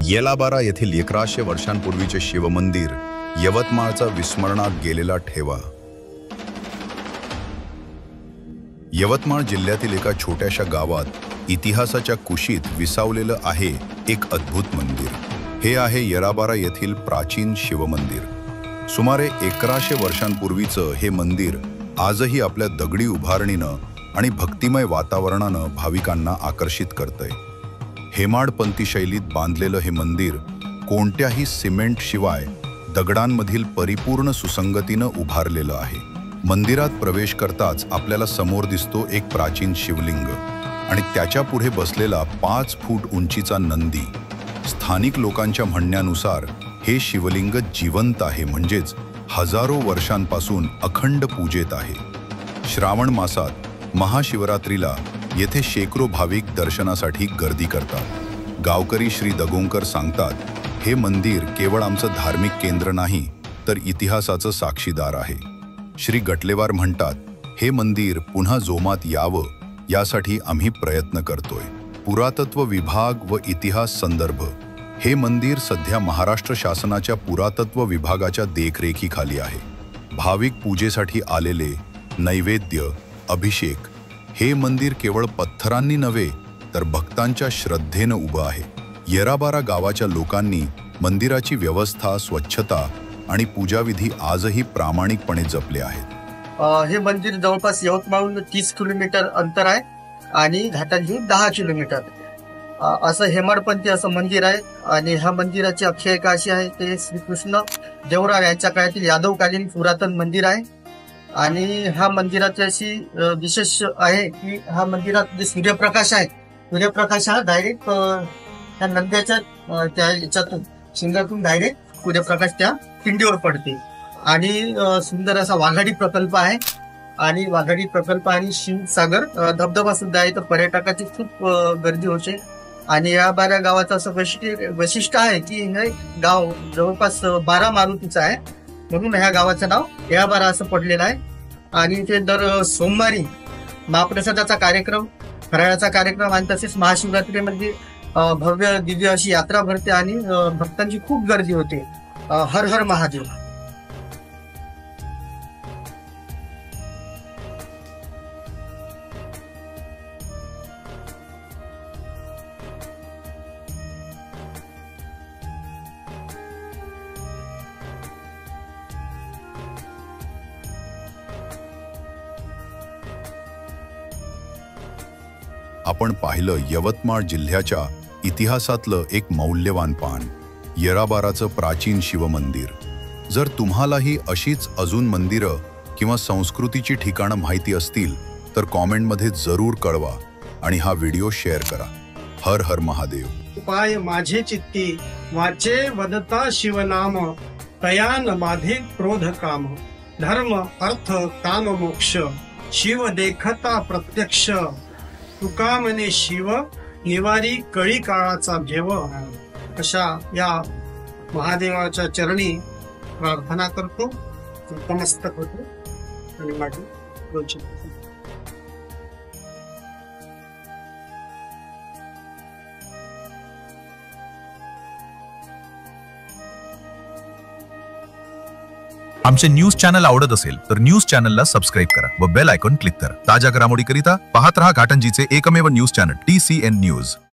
येलाबारा येथील 1100 वर्षांपूर्वीचे शिवमंदिर, यवतमाळचा विस्मरणात गेलेला ठेवा। यवतमाळ जिल्ह्यातील एका छोट्याशा गावात इतिहासाच्या कुशीत विसावलेलं आहे एक अद्भुत मंदिर। हे आहे येलाबारा येथील प्राचीन शिवमंदिर। सुमारे 1100 वर्षांपूर्वीचं हे मंदिर आजही आपल्या दगडी उभारणीनं आणि भक्तिमय वातावरणानं भाविकांना आकर्षित करतंय। हेमाडपंथी शैलीत बांधलेलं हे मंदिर कोणत्याही सिमेंट शिवाय दगडांमधील परिपूर्ण सुसंगतीनं उभारलेलं आहे। मंदिरात प्रवेश करताच आपल्याला समोर दिसतो एक प्राचीन शिवलिंग आणि त्याच्या पुढे बसलेला 5 फूट उंचीचा नंदी। स्थानिक लोकांच्या म्हणण्यानुसार हे शिवलिंग जिवंत आहे, म्हणजेच हजारो वर्षांपासून अखंड पूजेत आहे। श्रावण मासात महाशिवरात्रीला येथे शेकडो भाविक दर्शनासाठी गर्दी करतात। गावकरी श्री दगोंकर सांगतात, हे मंदिर केवळ आमचं धार्मिक केंद्र नाही तर इतिहासाचं साक्षीदार आहे। श्री गटलेवार म्हणतात, हे मंदिर पुन्हा जोमात यावं यासाठी आम्ही प्रयत्न करतोय। पुरातत्व विभाग व इतिहास संदर्भ, हे मंदिर सध्या महाराष्ट्र शासनाच्या पुरातत्व विभागाच्या देखरेखीखाली आहे। भाविक पूजेसाठी आलेले नैवेद्य, अभिषेक, हे मंदिर केवळ पत्थरांनी नव्हे तर भक्तांच्या श्रद्धेनं उभं आहे। येलाबारा गावाच्या लोकांनी मंदिराची व्यवस्था, स्वच्छता आणि पूजाविधी आजही प्रामाणिकपणे जपले आहेत। हे मंदिर जवळपास यवतमाळहून 30 किलोमीटर अंतर आहे आणि घाटांची 10 किलोमीटर असं हेमाडपंथी असं मंदिर आहे। आणि ह्या मंदिराची आख्यायिका अशी आहे, ते श्रीकृष्ण देवराव यांच्या काळातील यादवकालीन पुरातन मंदिर आहे। आणि ह्या मंदिराची अशी विशेष आहे की ह्या मंदिरात जे सूर्यप्रकाश आहे, सूर्यप्रकाश हा डायरेक्ट त्या नंद्याच्या त्या याच्यातून शिंगातून डायरेक्ट सूर्यप्रकाश त्या पिंडीवर पडते। आणि सुंदर असा वाघाडी प्रकल्प आहे आणि वाघाडी प्रकल्प आणि शिवसागर धबधबा सुद्धा आहे, तर पर्यटकाची खूप गर्दी होते। आणि या बारा गावाचं असं वैशिष्ट्य आहे की हे गाव जवळपास 12 मारुतीचं आहे, म्हणून ह्या गावाचं नाव येलाबारा असं पडलेलं आहे। आणि ते दर सोमवारी महाप्रसादाचा कार्यक्रम, फराळाचा कार्यक्रम आणि तसेच महाशिवरात्रीमध्ये भव्य दिव्य अशी यात्रा भरते आणि भक्तांची खूप गर्दी होते। हर हर महादेव। आपण पाहिलं यवतमाळ जिल्ह्याच्या इतिहासातलं एक मौल्यवान पान, येलाबाराचं प्राचीन शिवमंदिर। जर तुम्हालाही अशीच अजून मंदिरं किंवा संस्कृतीची ठिकाणं माहिती असतील तर कॉमेंटमध्ये जरूर कळवा आणि हा व्हिडिओ शेअर करा। हर हर महादेव। उपाय माझे चित्ती वाचे वदता शिवनाम, तयान माझे क्रोध काम। धर्म अर्थ काम मोक्ष, शिव देखता प्रत्यक्ष। तुका म्हणे शिव निवारी कळी काळाचा भेव। अशा या महादेवाच्या चरणी प्रार्थना करतो, नतमस्तक होतो आणि माझी रोजची आमचे न्यूज चॅनल आवडत असेल तर न्यूज चॅनलला सबस्क्राईब करा व बेल आयकॉन क्लिक करा। ताज्या घडामोडीकरिता पाहत रहा घाटंजीचे एकमेव न्यूज चॅनल TCN न्यूज।